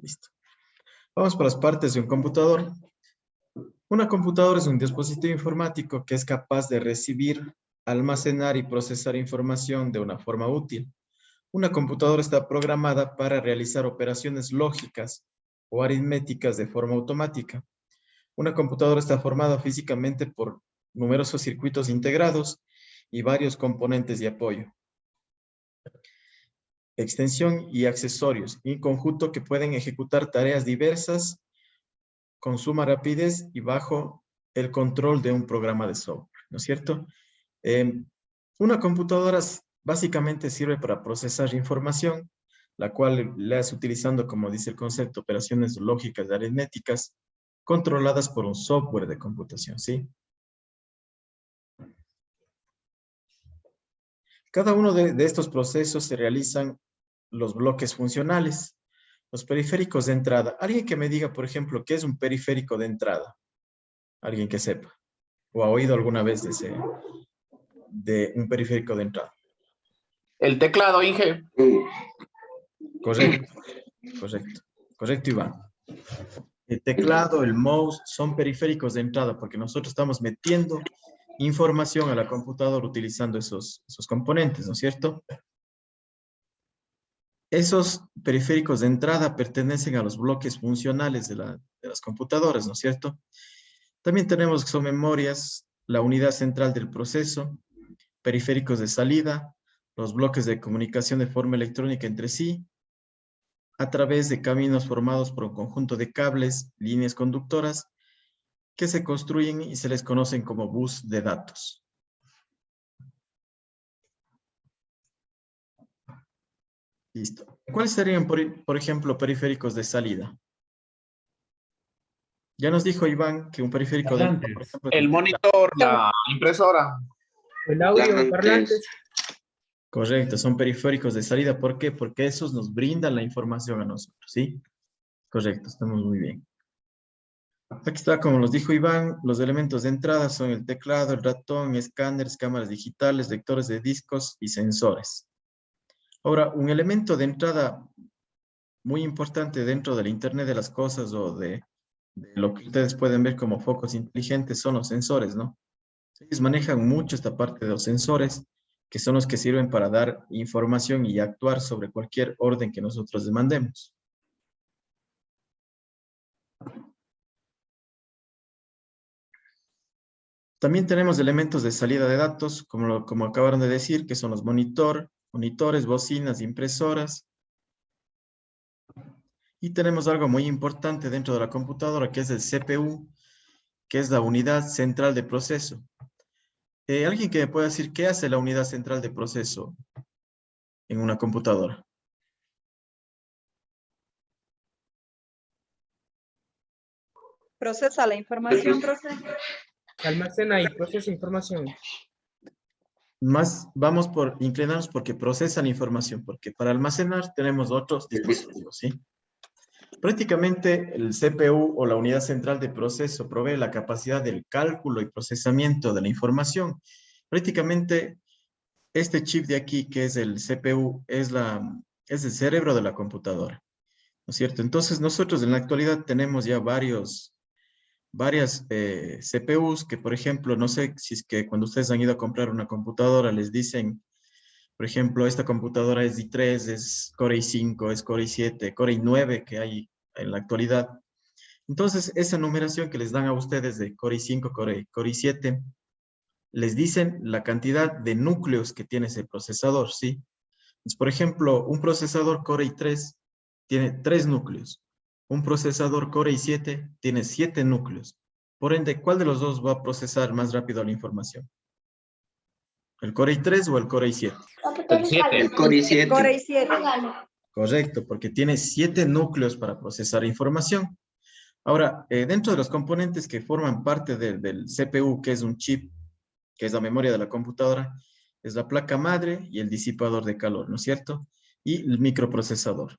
Listo. Vamos por las partes de un computador. Una computadora es un dispositivo informático que es capaz de recibir, almacenar y procesar información de una forma útil. Una computadora está programada para realizar operaciones lógicas o aritméticas de forma automática. Una computadora está formada físicamente por numerosos circuitos integrados y varios componentes de apoyo, extensión y accesorios, en conjunto que pueden ejecutar tareas diversas con suma rapidez y bajo el control de un programa de software, ¿no es cierto? Una computadora básicamente sirve para procesar información, la cual la es utilizando, como dice el concepto, operaciones lógicas y aritméticas controladas por un software de computación, ¿sí? Cada uno de estos procesos se realizan los bloques funcionales, los periféricos de entrada. Alguien que me diga, por ejemplo, ¿qué es un periférico de entrada? Alguien que sepa, o ha oído alguna vez de un periférico de entrada. El teclado, Inge. Correcto, correcto, correcto, Iván. El teclado, el mouse, son periféricos de entrada porque nosotros estamos metiendo información a la computadora utilizando esos componentes, ¿no es cierto? Esos periféricos de entrada pertenecen a los bloques funcionales de las computadoras, ¿no es cierto? También tenemos que son memorias, la unidad central del proceso, periféricos de salida, los bloques de comunicación de forma electrónica entre sí, a través de caminos formados por un conjunto de cables, líneas conductoras, que se construyen y se les conocen como bus de datos. Listo. ¿Cuáles serían, por ejemplo, periféricos de salida? Ya nos dijo Iván que un periférico de entrada, por ejemplo, El monitor, la impresora. El audio, parlantes. Correcto, son periféricos de salida. ¿Por qué? Porque esos nos brindan la información a nosotros, ¿sí? Correcto, estamos muy bien. Aquí está, como nos dijo Iván, los elementos de entrada son el teclado, el ratón, escáneres, cámaras digitales, lectores de discos y sensores. Ahora, un elemento de entrada muy importante dentro del Internet de las cosas o de lo que ustedes pueden ver como focos inteligentes son los sensores, ¿no? Ellos manejan mucho esta parte de los sensores, que son los que sirven para dar información y actuar sobre cualquier orden que nosotros demandemos. También tenemos elementos de salida de datos, como acabaron de decir, que son los monitores, bocinas, impresoras. Y tenemos algo muy importante dentro de la computadora, que es el CPU, que es la unidad central de proceso. ¿Alguien que me pueda decir qué hace la unidad central de proceso en una computadora? Procesa la información, profe. Almacena y procesa información. Más vamos por inclinarnos porque procesan información, porque para almacenar tenemos otros dispositivos, ¿sí? Prácticamente el CPU o la unidad central de proceso provee la capacidad del cálculo y procesamiento de la información. Prácticamente este chip de aquí, que es el CPU, es el cerebro de la computadora, ¿no es cierto? Entonces nosotros en la actualidad tenemos ya varias CPUs que, por ejemplo, no sé si es que cuando ustedes han ido a comprar una computadora les dicen, por ejemplo, esta computadora es i3, es Core i5, es Core i7, Core i9 que hay en la actualidad. Entonces, esa numeración que les dan a ustedes de Core i5, Core i7, les dicen la cantidad de núcleos que tiene ese procesador, ¿sí? Entonces, por ejemplo, un procesador Core i3 tiene 3 núcleos. Un procesador Core i7 tiene 7 núcleos. Por ende, ¿cuál de los dos va a procesar más rápido la información? ¿El Core i3 o el Core i7? El 7. El Core i7. Core i7. Correcto, porque tiene 7 núcleos para procesar información. Ahora, dentro de los componentes que forman parte del CPU, que es un chip, que es la memoria de la computadora, es la placa madre y el disipador de calor, ¿no es cierto? Y el microprocesador.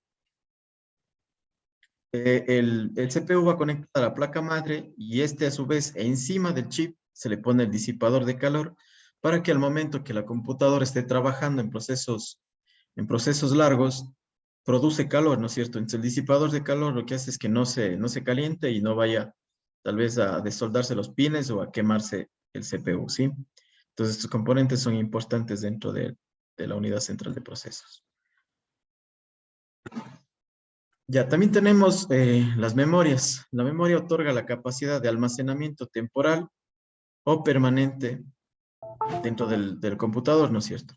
El CPU va conectado a la placa madre y este a su vez encima del chip se le pone el disipador de calor para que al momento que la computadora esté trabajando en procesos largos, produce calor, ¿no es cierto? Entonces el disipador de calor lo que hace es que no se caliente y no vaya tal vez a desoldarse los pines o a quemarse el CPU, ¿sí? Entonces estos componentes son importantes dentro de la unidad central de procesos. Ya, también tenemos las memorias. La memoria otorga la capacidad de almacenamiento temporal o permanente dentro del computador, ¿no es cierto?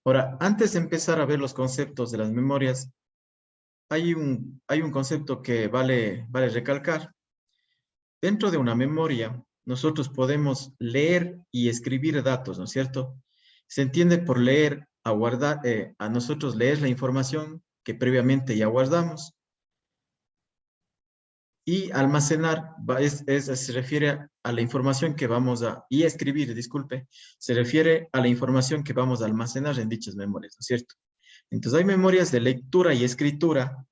Ahora, antes de empezar a ver los conceptos de las memorias, hay un concepto que vale recalcar. Dentro de una memoria, nosotros podemos leer y escribir datos, ¿no es cierto? Se entiende por leer a guardar, a nosotros leer la información que previamente ya guardamos. Y almacenar se refiere a la información que vamos y escribir, disculpe, se refiere a la información que vamos a almacenar en dichas memorias, ¿no es cierto? Entonces hay memorias de lectura y escritura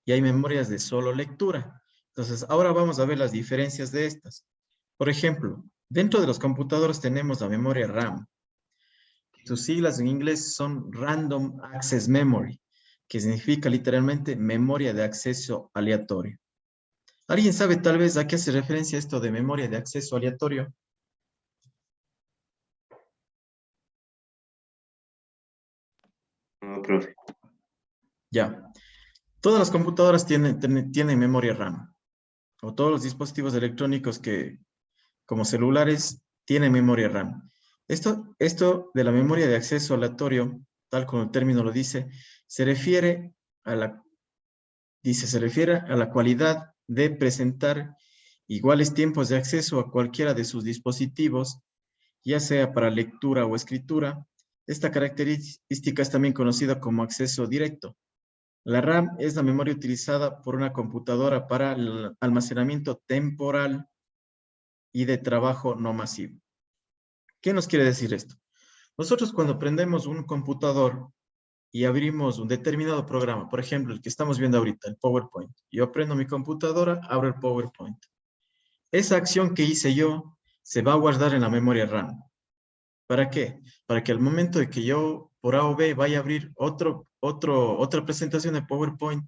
y hay memorias de solo lectura. Entonces ahora vamos a ver las diferencias de estas. Por ejemplo, dentro de los computadores tenemos la memoria RAM. Sus siglas en inglés son Random Access Memory, que significa literalmente memoria de acceso aleatorio. ¿Alguien sabe tal vez a qué hace referencia esto de memoria de acceso aleatorio? No, profe. Ya. Todas las computadoras tienen memoria RAM. O todos los dispositivos electrónicos como celulares, tienen memoria RAM. Esto de la memoria de acceso aleatorio, tal como el término lo dice, se refiere se refiere a la cualidad de presentar iguales tiempos de acceso a cualquiera de sus dispositivos, ya sea para lectura o escritura. Esta característica es también conocida como acceso directo. La RAM es la memoria utilizada por una computadora para el almacenamiento temporal y de trabajo no masivo. ¿Qué nos quiere decir esto? Nosotros cuando prendemos un computador y abrimos un determinado programa, por ejemplo, el que estamos viendo ahorita, el PowerPoint. Yo prendo mi computadora, abro el PowerPoint. Esa acción que hice yo se va a guardar en la memoria RAM. ¿Para qué? Para que al momento de que yo por A o B vaya a abrir otra presentación de PowerPoint,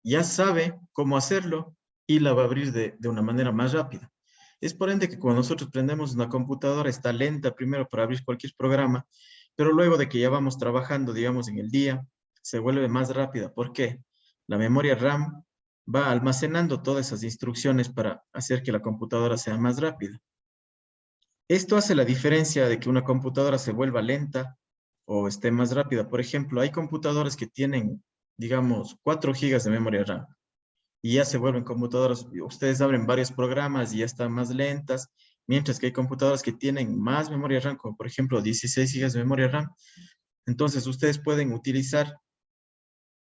ya sabe cómo hacerlo y la va a abrir de una manera más rápida. Es por ende que cuando nosotros prendemos una computadora está lenta primero para abrir cualquier programa, pero luego de que ya vamos trabajando, digamos, en el día, se vuelve más rápida. ¿Por qué? La memoria RAM va almacenando todas esas instrucciones para hacer que la computadora sea más rápida. Esto hace la diferencia de que una computadora se vuelva lenta o esté más rápida. Por ejemplo, hay computadoras que tienen, digamos, 4 gigas de memoria RAM y ya se vuelven computadoras. Ustedes abren varios programas y ya están más lentas, mientras que hay computadoras que tienen más memoria RAM, como por ejemplo 16 gigas de memoria RAM. Entonces, ustedes pueden utilizar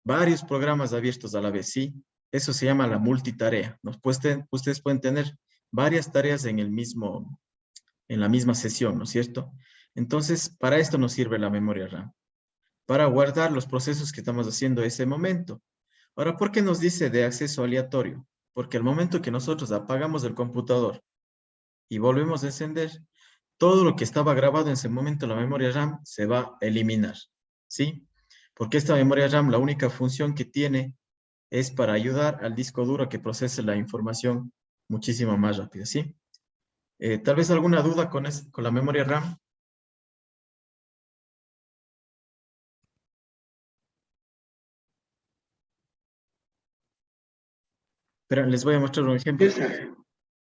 varios programas abiertos a la vez, ¿sí? Eso se llama la multitarea. Ustedes pueden tener varias tareas en la misma sesión, ¿no es cierto? Entonces, para esto nos sirve la memoria RAM, para guardar los procesos que estamos haciendo en ese momento. Ahora, ¿por qué nos dice de acceso aleatorio? Porque al momento que nosotros apagamos el computador y volvemos a encender, todo lo que estaba grabado en ese momento en la memoria RAM se va a eliminar, ¿sí? Porque esta memoria RAM, la única función que tiene es para ayudar al disco duro a que procese la información muchísimo más rápido, ¿sí? Tal vez alguna duda con la memoria RAM. Pero les voy a mostrar un ejemplo. Esa,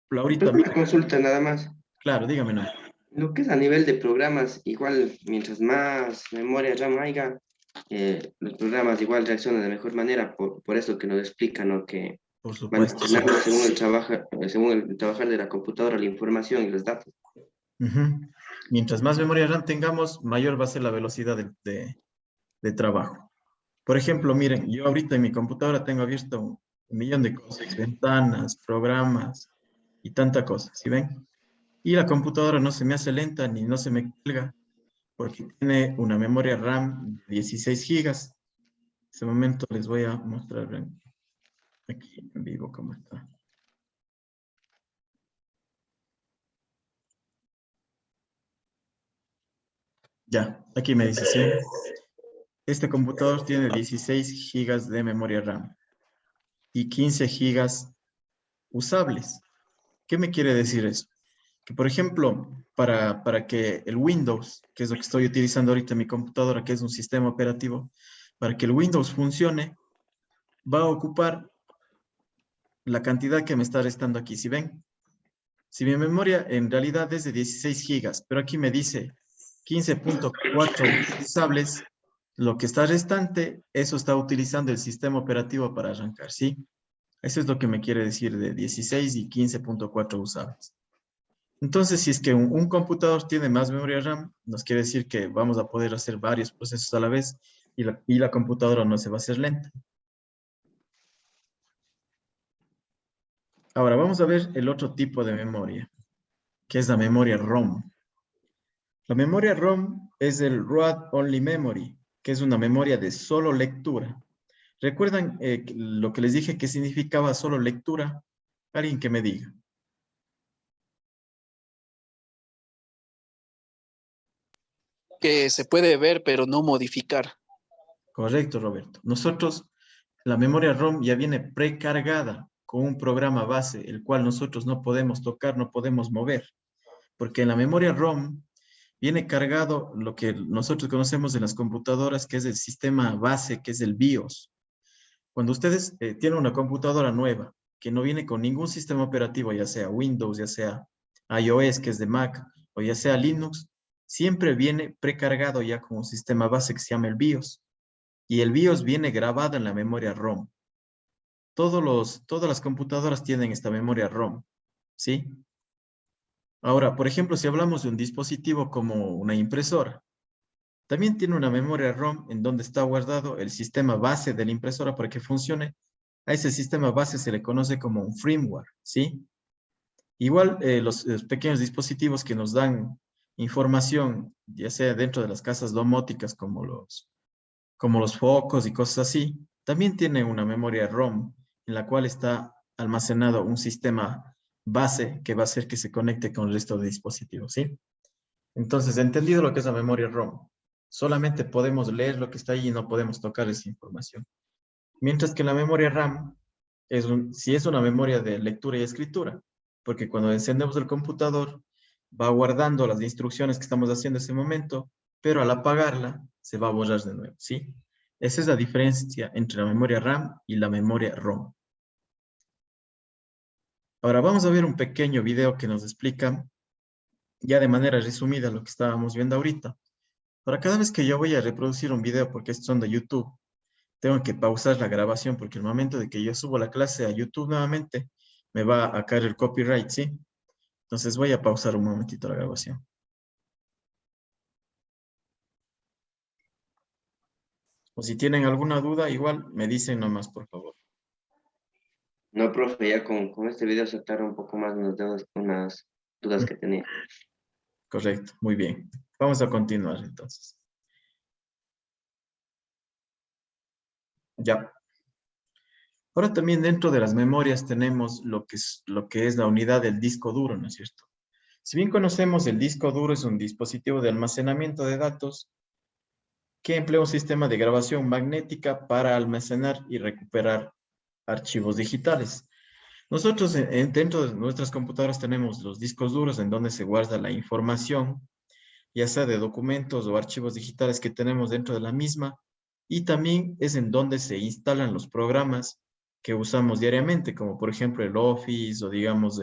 Ahorita, pues una consulta nada más. claro, dígame, no. Lo que es a nivel de programas, igual, mientras más memoria RAM haya, los programas igual reaccionan de mejor manera, por eso que nos explican, ¿no? Que Por van supuesto, sí. almacenando según el trabajar de la computadora, la información y los datos. Ujú. Mientras más memoria RAM tengamos, mayor va a ser la velocidad de trabajo. Por ejemplo, miren, yo ahorita en mi computadora tengo abierto un millón de cosas, ventanas, programas y tanta cosa, ¿sí ven? Y la computadora no se me hace lenta ni no se me cuelga porque tiene una memoria RAM de 16 gigas. En este momento les voy a mostrar aquí en vivo cómo está. Ya, aquí me dice, sí. Este computador tiene 16 gigas de memoria RAM y 15 gigas usables. ¿Qué me quiere decir eso? Que, por ejemplo, para que el Windows, que es lo que estoy utilizando ahorita en mi computadora, que es un sistema operativo, para que el Windows funcione, va a ocupar la cantidad que me está restando aquí. ¿Sí ven? Si mi memoria en realidad es de 16 gigas, pero aquí me dice 15.4 utilizables, lo que está restante, eso está utilizando el sistema operativo para arrancar, ¿sí? Eso es lo que me quiere decir de 16 y 15.4 usables. Entonces, si es que un computador tiene más memoria RAM, nos quiere decir que vamos a poder hacer varios procesos a la vez y la computadora no se va a hacer lenta. Ahora, vamos a ver el otro tipo de memoria, que es la memoria ROM. La memoria ROM es el Read Only Memory, que es una memoria de solo lectura. ¿Recuerdan lo que les dije que significaba solo lectura? Alguien que me diga. Que se puede ver, pero no modificar. Correcto, Roberto. Nosotros, la memoria ROM ya viene precargada con un programa base, el cual nosotros no podemos tocar, no podemos mover. Porque en la memoria ROM viene cargado lo que nosotros conocemos en las computadoras, que es el sistema base, que es el BIOS. Cuando ustedes tienen una computadora nueva, que no viene con ningún sistema operativo, ya sea Windows, ya sea iOS, que es de Mac, o ya sea Linux, siempre viene precargado ya con un sistema base que se llama el BIOS. Y el BIOS viene grabado en la memoria ROM. Todas las computadoras tienen esta memoria ROM, ¿sí? Ahora, por ejemplo, si hablamos de un dispositivo como una impresora, también tiene una memoria ROM en donde está guardado el sistema base de la impresora para que funcione. A ese sistema base se le conoce como un firmware, ¿sí? Igual los pequeños dispositivos que nos dan información, ya sea dentro de las casas domóticas como los focos y cosas así, también tienen una memoria ROM en la cual está almacenado un sistema base que va a hacer que se conecte con el resto de dispositivos, ¿sí? Entonces, entendido lo que es la memoria ROM, solamente podemos leer lo que está ahí y no podemos tocar esa información. Mientras que la memoria RAM, sí es una memoria de lectura y escritura, porque cuando encendemos el computador, va guardando las instrucciones que estamos haciendo en ese momento, pero al apagarla, se va a borrar de nuevo, ¿sí? Esa es la diferencia entre la memoria RAM y la memoria ROM. Ahora vamos a ver un pequeño video que nos explica ya de manera resumida lo que estábamos viendo ahorita. Para cada vez que yo voy a reproducir un video, porque estos son de YouTube, tengo que pausar la grabación porque el momento de que yo subo la clase a YouTube nuevamente, me va a caer el copyright, ¿sí? Entonces voy a pausar un momentito la grabación. O si tienen alguna duda, igual me dicen nomás, por favor. No, profe, ya con este video se aclara un poco más unas dudas que tenía. Correcto, muy bien. Vamos a continuar entonces. Ya. Ahora también dentro de las memorias tenemos lo que es la unidad del disco duro, ¿no es cierto? Si bien conocemos, el disco duro es un dispositivo de almacenamiento de datos que emplea un sistema de grabación magnética para almacenar y recuperar archivos digitales. Nosotros dentro de nuestras computadoras tenemos los discos duros en donde se guarda la información, ya sea de documentos o archivos digitales que tenemos dentro de la misma, y también es en donde se instalan los programas que usamos diariamente, como por ejemplo el Office o digamos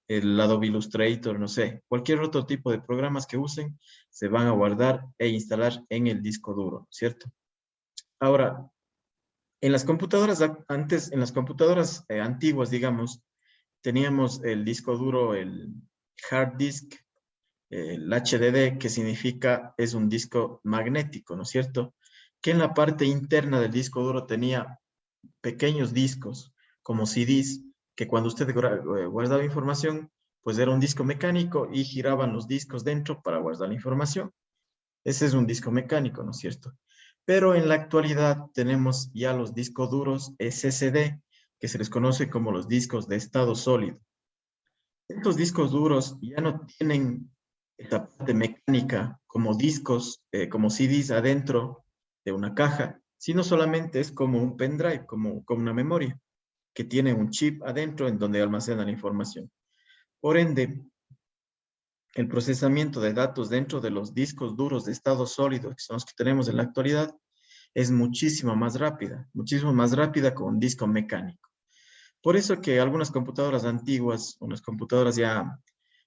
el Adobe Illustrator, no sé, cualquier otro tipo de programas que usen, se van a guardar e instalar en el disco duro, ¿cierto? Ahora, en las computadoras antes, en las computadoras antiguas, digamos, teníamos el disco duro, el hard disk, el HDD, que significa es un disco magnético, ¿no es cierto? Que en la parte interna del disco duro tenía pequeños discos, como CDs, que cuando usted guardaba información, pues era un disco mecánico y giraban los discos dentro para guardar la información. Ese es un disco mecánico, ¿no es cierto? Pero en la actualidad tenemos ya los discos duros SSD, que se les conoce como los discos de estado sólido. Estos discos duros ya no tienen esta parte mecánica como discos, como CDs adentro, de una caja, sino solamente es como un pendrive, como una memoria, que tiene un chip adentro en donde almacena la información. Por ende, el procesamiento de datos dentro de los discos duros de estado sólido, que son los que tenemos en la actualidad, es muchísimo más rápida con un disco mecánico. Por eso que algunas computadoras antiguas, unas computadoras ya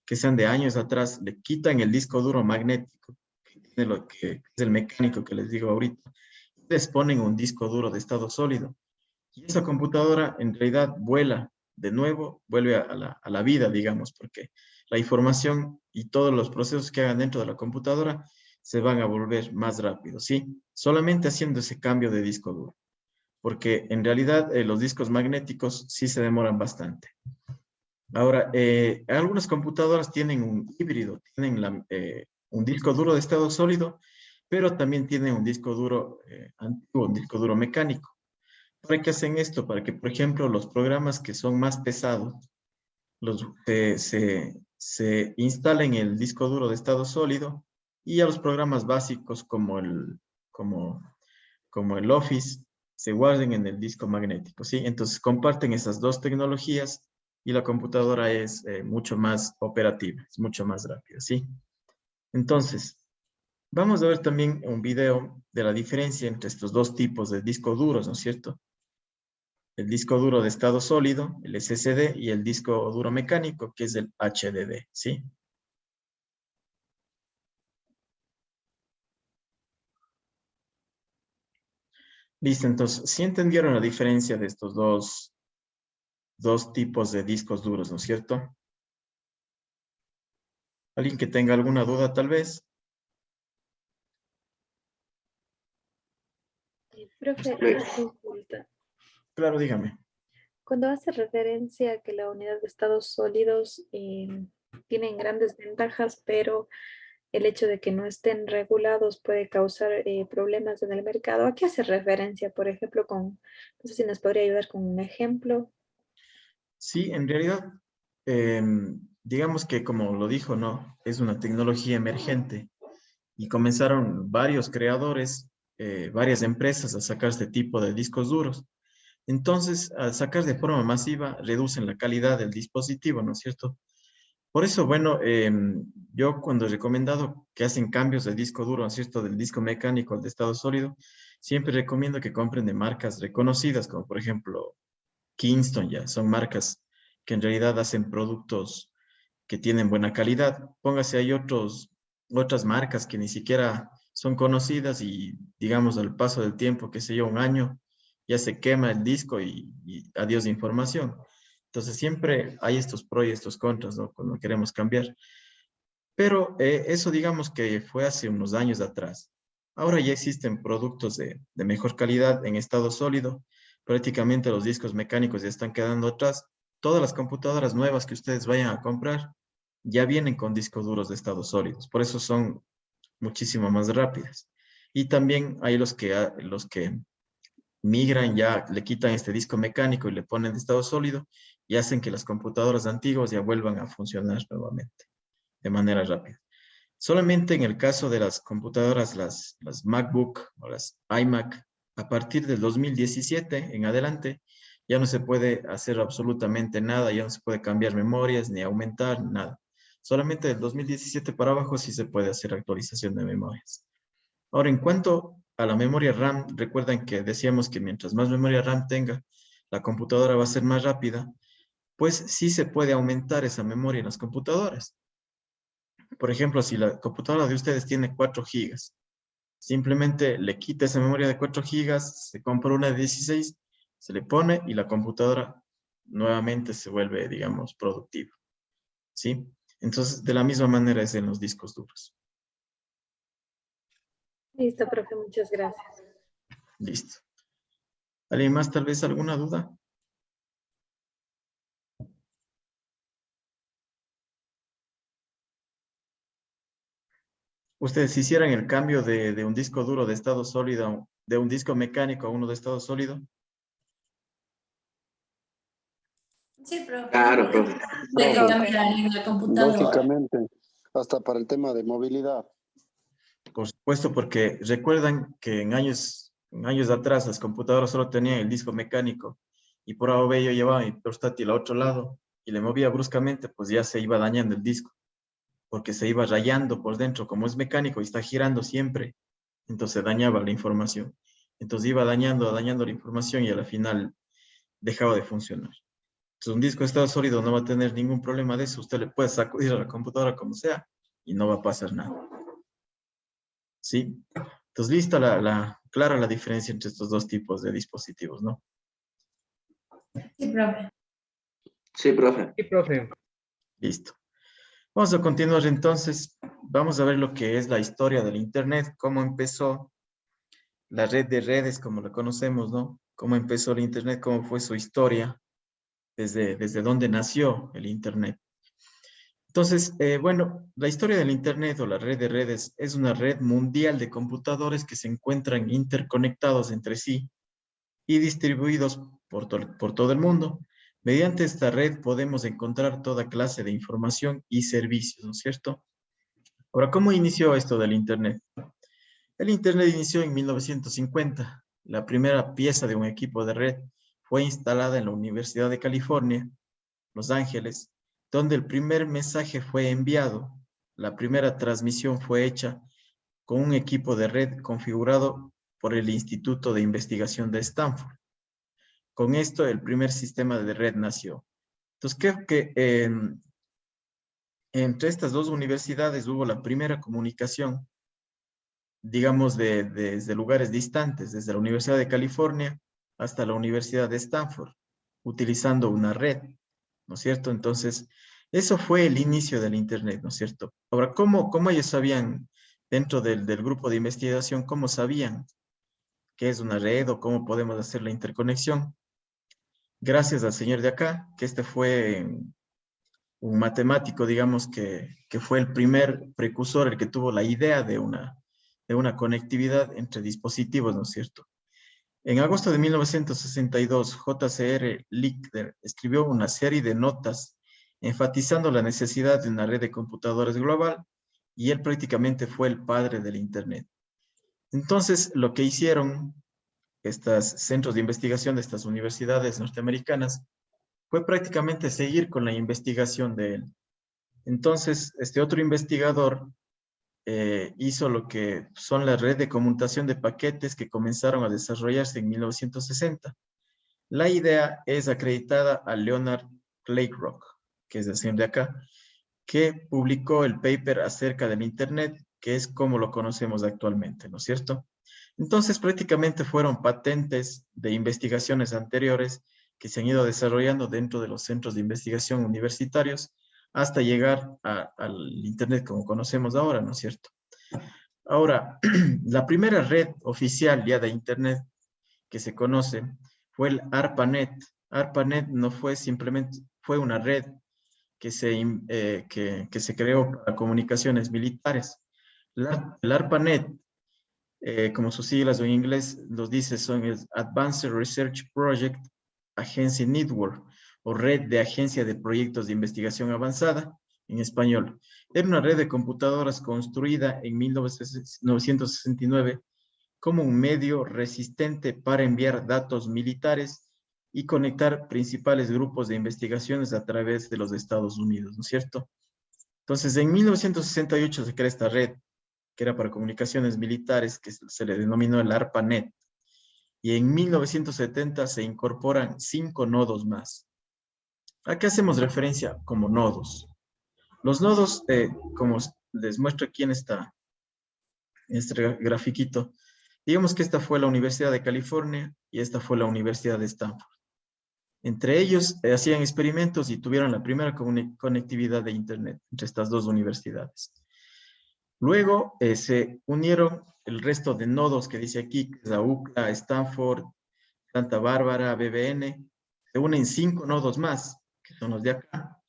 que sean de años atrás, le quitan el disco duro magnético, que tiene lo que es el mecánico que les digo ahorita, y les ponen un disco duro de estado sólido. Y esa computadora en realidad vuela de nuevo, vuelve a la vida, digamos, porque la información y todos los procesos que hagan dentro de la computadora se van a volver más rápidos, ¿sí? Solamente haciendo ese cambio de disco duro, porque en realidad los discos magnéticos sí se demoran bastante. Ahora, algunas computadoras tienen un híbrido, tienen un disco duro de estado sólido, pero también tienen un disco duro antiguo, un disco duro mecánico. ¿Para qué hacen esto? Para que, por ejemplo, los programas que son más pesados se instalen en el disco duro de estado sólido y a los programas básicos como, como el Office se guarden en el disco magnético, ¿sí? Entonces comparten esas dos tecnologías y la computadora es mucho más operativa, es mucho más rápida, ¿sí? Entonces, vamos a ver también un video de la diferencia entre estos dos tipos de discos duros, ¿no es cierto? El disco duro de estado sólido, el SSD, y el disco duro mecánico, que es el HDD, ¿sí? Listo, entonces, ¿sí entendieron la diferencia de estos dos tipos de discos duros, ¿no es cierto? ¿Alguien que tenga alguna duda, tal vez? Profe, Pues, una consulta. Claro, dígame. Cuando hace referencia a que la unidad de estados sólidos tienen grandes ventajas, pero el hecho de que no estén regulados puede causar problemas en el mercado, ¿a qué hace referencia? Por ejemplo, no sé si nos podría ayudar con un ejemplo. Sí, en realidad, digamos que como lo dijo, ¿no? Es una tecnología emergente y comenzaron varios creadores, varias empresas a sacar este tipo de discos duros. Entonces, al sacar de forma masiva, reducen la calidad del dispositivo, ¿no es cierto? Por eso, bueno, yo cuando he recomendado que hacen cambios de disco duro, ¿no es cierto? Del disco mecánico al de estado sólido, siempre recomiendo que compren de marcas reconocidas, como por ejemplo Kingston, ya, son marcas que en realidad hacen productos que tienen buena calidad. Póngase, hay otras marcas que ni siquiera son conocidas y digamos al paso del tiempo, qué sé yo, un año, ya se quema el disco y adiós de información. Entonces siempre hay estos pros y estos contras, ¿no? Cuando queremos cambiar. Pero eso digamos que fue hace unos años atrás. Ahora ya existen productos de mejor calidad en estado sólido. Prácticamente los discos mecánicos ya están quedando atrás. Todas las computadoras nuevas que ustedes vayan a comprar ya vienen con discos duros de estado sólidos. Por eso son muchísimo más rápidas. Y también hay los que migran, ya le quitan este disco mecánico y le ponen de estado sólido y hacen que las computadoras antiguas ya vuelvan a funcionar nuevamente de manera rápida. Solamente en el caso de las computadoras, las MacBook o las iMac, a partir del 2017 en adelante, ya no se puede hacer absolutamente nada, ya no se puede cambiar memorias ni aumentar nada. Solamente del 2017 para abajo sí se puede hacer actualización de memorias. Ahora, en cuanto a la memoria RAM, recuerden que decíamos que mientras más memoria RAM tenga, la computadora va a ser más rápida, pues sí se puede aumentar esa memoria en las computadoras. Por ejemplo, si la computadora de ustedes tiene 4 gigas, simplemente le quita esa memoria de 4 gigas, se compra una de 16, se le pone y la computadora nuevamente se vuelve, digamos, productiva. ¿Sí? Entonces, de la misma manera es en los discos duros. Listo, profe, muchas gracias. Listo. ¿Alguien más tal vez alguna duda? Ustedes hicieran el cambio de un disco duro de estado sólido, de un disco mecánico a uno de estado sólido. Sí, profe. claro, profe. De que Profe, cambiar en la computadora. lógicamente, hasta para el tema de movilidad. Por supuesto, porque recuerdan que en años atrás las computadoras solo tenían el disco mecánico y por A o B yo llevaba mi portátil al otro lado y le movía bruscamente, pues ya se iba dañando el disco, porque se iba rayando por dentro, como es mecánico y está girando siempre, entonces dañaba la información. Entonces iba dañando la información y al final dejaba de funcionar. Entonces un disco de estado sólido no va a tener ningún problema de eso, usted le puede sacudir a la computadora como sea y no va a pasar nada. ¿Sí? Entonces, lista clara la diferencia entre estos dos tipos de dispositivos, ¿no? Sí, profe. Sí, profe. Sí, profe. Listo. Vamos a continuar entonces. Vamos a ver lo que es la historia del Internet, cómo empezó la red de redes, como la conocemos, ¿no? Cómo empezó el Internet, cómo fue su historia, desde dónde nació el Internet. Entonces, bueno, la historia del Internet o la red de redes es una red mundial de computadores que se encuentran interconectados entre sí y distribuidos por todo el mundo. Mediante esta red podemos encontrar toda clase de información y servicios, ¿no es cierto? Ahora, ¿cómo inició esto del Internet? El Internet inició en 1950. La primera pieza de un equipo de red fue instalada en la Universidad de California, Los Ángeles, donde el primer mensaje fue enviado. La primera transmisión fue hecha con un equipo de red configurado por el Instituto de Investigación de Stanford. Con esto, el primer sistema de red nació. Entonces, creo que entre estas dos universidades hubo la primera comunicación, digamos, desde lugares distantes, desde la Universidad de California hasta la Universidad de Stanford, utilizando una red, ¿no es cierto? Entonces, eso fue el inicio del Internet, ¿no es cierto? Ahora, ¿cómo ellos sabían, dentro del grupo de investigación, cómo sabían qué es una red o cómo podemos hacer la interconexión? Gracias al señor de acá, que este fue un matemático, digamos, que fue el primer precursor, el que tuvo la idea de una conectividad entre dispositivos, ¿no es cierto? En agosto de 1962, J.C.R. Lickler escribió una serie de notas enfatizando la necesidad de una red de computadores global y él prácticamente fue el padre del Internet. Entonces, lo que hicieron estos centros de investigación de estas universidades norteamericanas fue prácticamente seguir con la investigación de él. Entonces, este otro investigador hizo lo que son la red de conmutación de paquetes que comenzaron a desarrollarse en 1960. La idea es acreditada a Leonard Claybrook, que es el señor de acá, que publicó el paper acerca del Internet, que es como lo conocemos actualmente, ¿no es cierto? Entonces, prácticamente fueron patentes de investigaciones anteriores que se han ido desarrollando dentro de los centros de investigación universitarios hasta llegar al Internet como conocemos ahora, ¿no es cierto? Ahora, la primera red oficial ya de Internet que se conoce fue el ARPANET. ARPANET no fue simplemente, fue una red que se creó para comunicaciones militares. El ARPANET, como sus siglas en inglés los dice, son el Advanced Research Project Agency Network, o Red de Agencia de Proyectos de Investigación Avanzada, en español. Era una red de computadoras construida en 1969 como un medio resistente para enviar datos militares y conectar principales grupos de investigaciones a través de los Estados Unidos, ¿no es cierto? Entonces, en 1968 se crea esta red, que era para comunicaciones militares, que se le denominó el ARPANET. Y en 1970 se incorporan 5 nodos más. ¿A qué hacemos referencia como nodos? Los nodos, como les muestro aquí en este grafiquito, digamos que esta fue la Universidad de California y esta fue la Universidad de Stanford. Entre ellos hacían experimentos y tuvieron la primera conectividad de Internet entre estas dos universidades. Luego se unieron el resto de nodos que dice aquí, que es la UCLA, Stanford, Santa Bárbara, BBN. Se unen 5 nodos más, que son los de acá,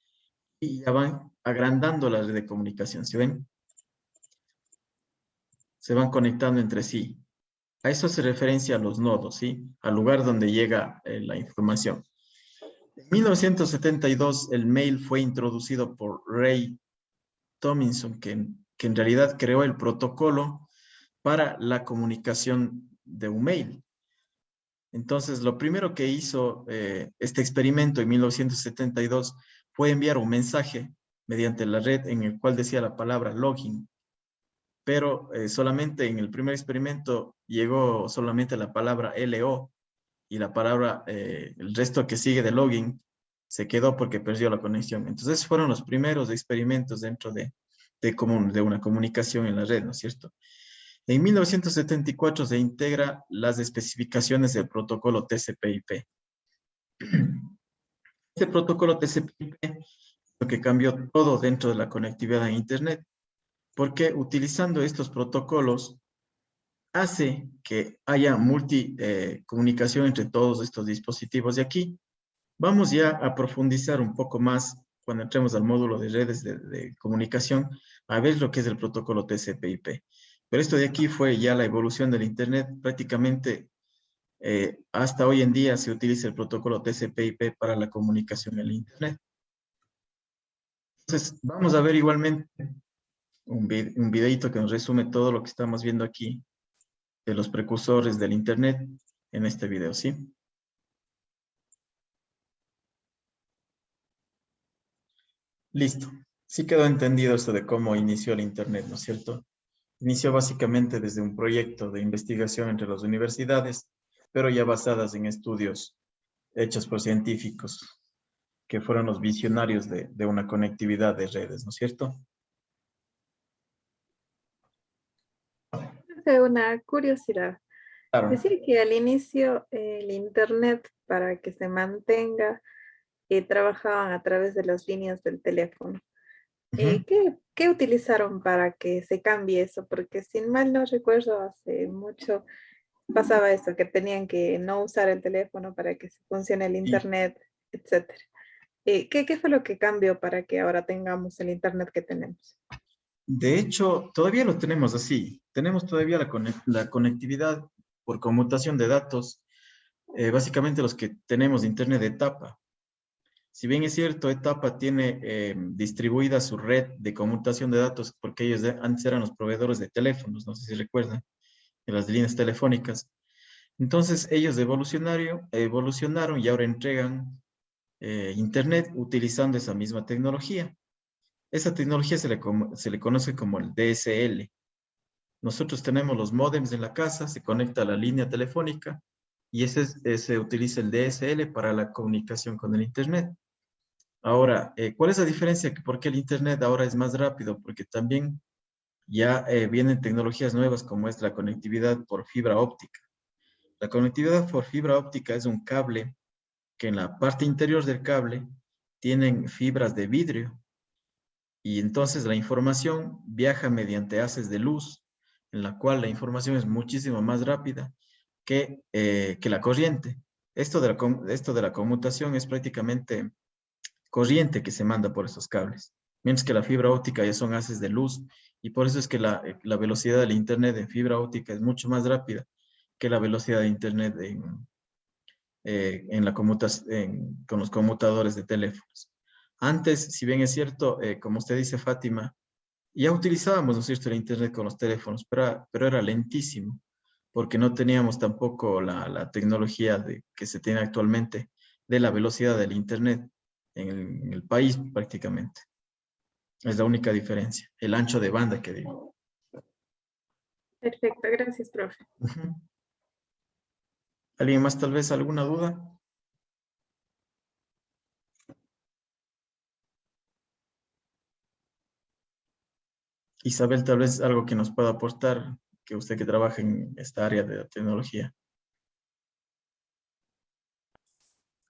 y ya van agrandando la red de comunicación. ¿Se ven? Se van conectando entre sí. A eso se referencia a los nodos, ¿sí? Al lugar donde llega la información. En 1972, el mail fue introducido por Ray Tomlinson, que en realidad creó el protocolo para la comunicación de un mail. Entonces, lo primero que hizo este experimento en 1972 fue enviar un mensaje mediante la red en el cual decía la palabra login, pero solamente en el primer experimento llegó solamente la palabra LO y la palabra, el resto que sigue de login se quedó porque perdió la conexión. Entonces, fueron los primeros experimentos dentro de una comunicación en la red, ¿no es cierto? En 1974 se integra las especificaciones del protocolo TCP/IP. Este protocolo TCP/IP es lo que cambió todo dentro de la conectividad en Internet, porque utilizando estos protocolos hace que haya comunicación entre todos estos dispositivos. De aquí vamos ya a profundizar un poco más cuando entremos al módulo de redes de comunicación, a ver lo que es el protocolo TCP/IP. Pero esto de aquí fue ya la evolución del Internet. Prácticamente hasta hoy en día se utiliza el protocolo TCP/IP para la comunicación en el Internet. Entonces, vamos a ver igualmente un videito que nos resume todo lo que estamos viendo aquí de los precursores del Internet en este video, ¿sí? Listo. Sí quedó entendido esto de cómo inició el Internet, ¿no es cierto? Inició básicamente desde un proyecto de investigación entre las universidades, pero ya basadas en estudios hechos por científicos que fueron los visionarios de una conectividad de redes, ¿no es cierto? Una curiosidad. Claro. Decía que al inicio el Internet, para que se mantenga, trabajaban a través de las líneas del teléfono. Ujú. ¿Qué utilizaron para que se cambie eso? Porque sin mal no recuerdo, hace mucho pasaba eso, que tenían que no usar el teléfono para que funcione el Y Internet, etcétera. ¿Qué fue lo que cambió para que ahora tengamos el Internet que tenemos? de hecho, todavía lo tenemos así. Tenemos todavía la conectividad por conmutación de datos, básicamente los que tenemos de Internet de etapa. Si bien es cierto, Etapa tiene distribuida su red de conmutación de datos, porque ellos antes eran los proveedores de teléfonos, no sé si recuerdan, de las líneas telefónicas. Entonces ellos evolucionaron y ahora entregan Internet utilizando esa misma tecnología. Esa tecnología se le conoce como el DSL. Nosotros tenemos los módems en la casa, se conecta a la línea telefónica y se utiliza el DSL para la comunicación con el Internet. Ahora, ¿cuál es la diferencia? ¿Por qué el Internet ahora es más rápido? Porque también ya vienen tecnologías nuevas como es la conectividad por fibra óptica. La conectividad por fibra óptica es un cable que en la parte interior del cable tienen fibras de vidrio y entonces la información viaja mediante haces de luz, en la cual la información es muchísimo más rápida que la corriente. Esto de la conmutación es prácticamente corriente que se manda por esos cables, mientras que la fibra óptica ya son haces de luz y por eso es que la velocidad del Internet en fibra óptica es mucho más rápida que la velocidad de Internet con los conmutadores de teléfonos. Antes, si bien es cierto, como usted dice, Fátima, ya utilizábamos, ¿no es cierto?, el Internet con los teléfonos, pero era lentísimo, porque no teníamos tampoco la tecnología que se tiene actualmente de la velocidad del Internet en el país prácticamente. Es la única diferencia, el ancho de banda que digo. Perfecto, gracias, profe. Ujú. ¿Alguien más tal vez alguna duda? Isabel, tal vez algo que nos pueda aportar, que usted que trabaja en esta área de la tecnología.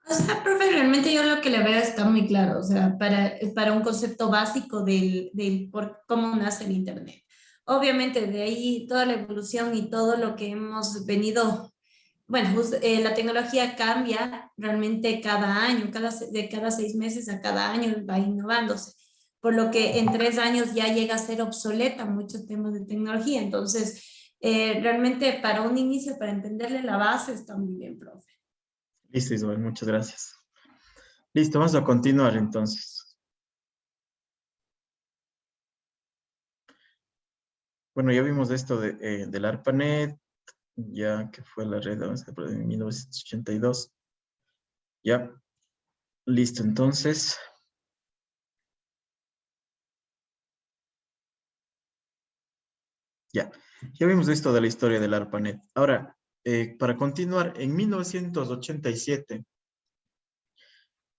O sea, profe, realmente yo lo que le veo está muy claro, o sea, para un concepto básico del por cómo nace el Internet. Obviamente, de ahí toda la evolución y todo lo que hemos venido, bueno, la tecnología cambia realmente cada año, de cada 6 meses a cada año va innovándose, por lo que en 3 años ya llega a ser obsoleta muchos temas de tecnología. Entonces, realmente para un inicio, para entenderle la base, está muy bien, profe. Listo, Isabel, muchas gracias. Listo, vamos a continuar entonces. Bueno, ya vimos esto del ARPANET, ya que fue la red en 1982. Ya, listo, entonces. Ya vimos esto de la historia del ARPANET. Ahora, para continuar, en 1987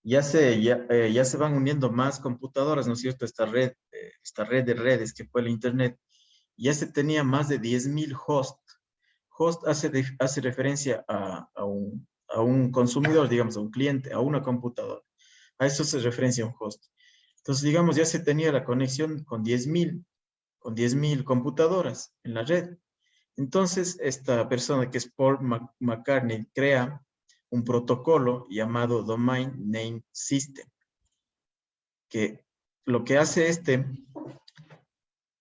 ya se van uniendo más computadoras, ¿no es cierto? Esta red de redes que fue el Internet, ya se tenía más de 10.000 hosts. Host hace referencia a un consumidor, digamos, a un cliente, a una computadora. A eso se referencia un host. Entonces, digamos, ya se tenía la conexión con 10.000 computadoras en la red. Entonces, esta persona que es Paul McCartney crea un protocolo llamado Domain Name System, que lo que hace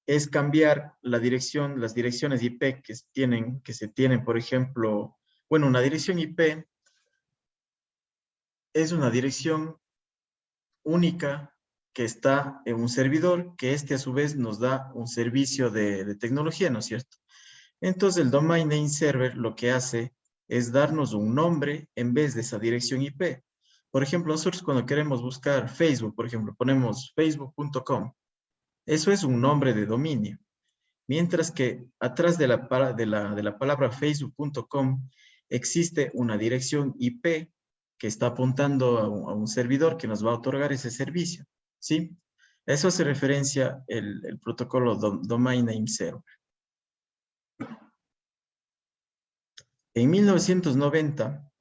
es cambiar las direcciones IP que se tienen, por ejemplo, bueno, una dirección IP es una dirección única que está en un servidor, que a su vez nos da un servicio de tecnología, ¿no es cierto? Entonces el Domain Name Server lo que hace es darnos un nombre en vez de esa dirección IP. Por ejemplo, nosotros cuando queremos buscar Facebook, por ejemplo, ponemos facebook.com. Eso es un nombre de dominio. Mientras que atrás de la palabra facebook.com existe una dirección IP que está apuntando a un servidor que nos va a otorgar ese servicio. ¿Sí? Eso hace referencia el protocolo Domain Name Server. En 1990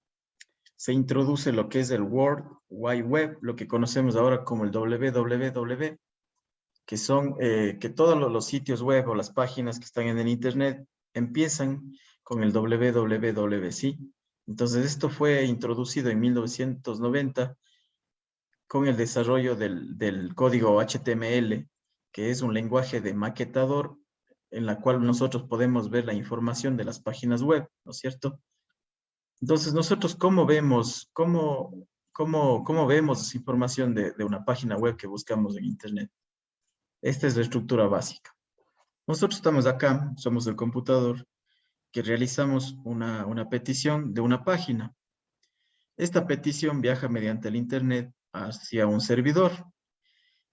se introduce lo que es el World Wide Web, lo que conocemos ahora como el www, que son que todos los sitios web o las páginas que están en el Internet empiezan con el www, ¿sí? Entonces esto fue introducido en 1990 con el desarrollo del código HTML, que es un lenguaje de maquetador en la cual nosotros podemos ver la información de las páginas web, ¿no es cierto? Entonces, nosotros, ¿cómo vemos esa información de una página web que buscamos en Internet? Esta es la estructura básica. Nosotros estamos acá, somos el computador, que realizamos una petición de una página. Esta petición viaja mediante el Internet hacia un servidor.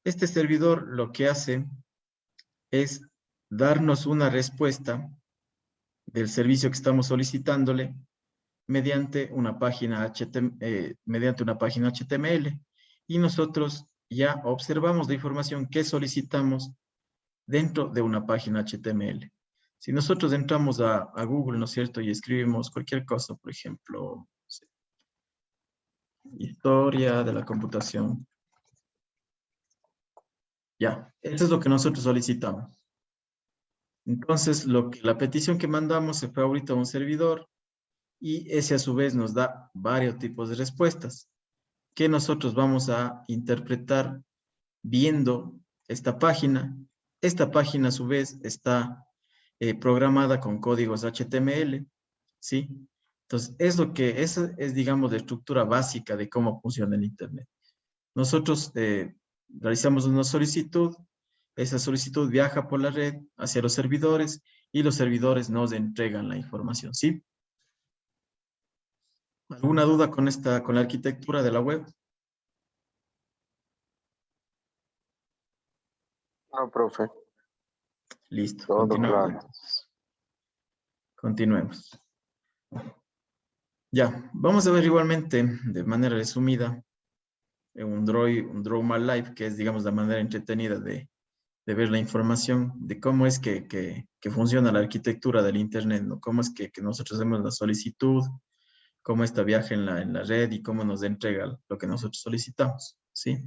Este servidor lo que hace es darnos una respuesta del servicio que estamos solicitándole mediante una página HTML. Y nosotros ya observamos la información que solicitamos dentro de una página HTML. Si nosotros entramos a Google, ¿no es cierto? Y escribimos cualquier cosa, por ejemplo, no sé, historia de la computación. Ya, eso es lo que nosotros solicitamos. Entonces, la petición que mandamos se fue ahorita a un servidor y ese a su vez nos da varios tipos de respuestas que nosotros vamos a interpretar viendo esta página. Esta página a su vez está programada con códigos HTML, ¿sí? Entonces, esa es, digamos, la estructura básica de cómo funciona el Internet. Nosotros realizamos una solicitud, esa solicitud viaja por la red hacia los servidores y los servidores nos entregan la información, ¿sí? ¿Alguna duda con la arquitectura de la web? No, profe. Listo, Todo continuamos. claro. Continuemos. Ya, vamos a ver igualmente, de manera resumida, un Draw My Life, que es, digamos, la manera entretenida de ver la información, de cómo es que funciona la arquitectura del Internet, ¿no? Cómo es que nosotros hacemos la solicitud, cómo esta viaja en la red y cómo nos entrega lo que nosotros solicitamos, ¿sí?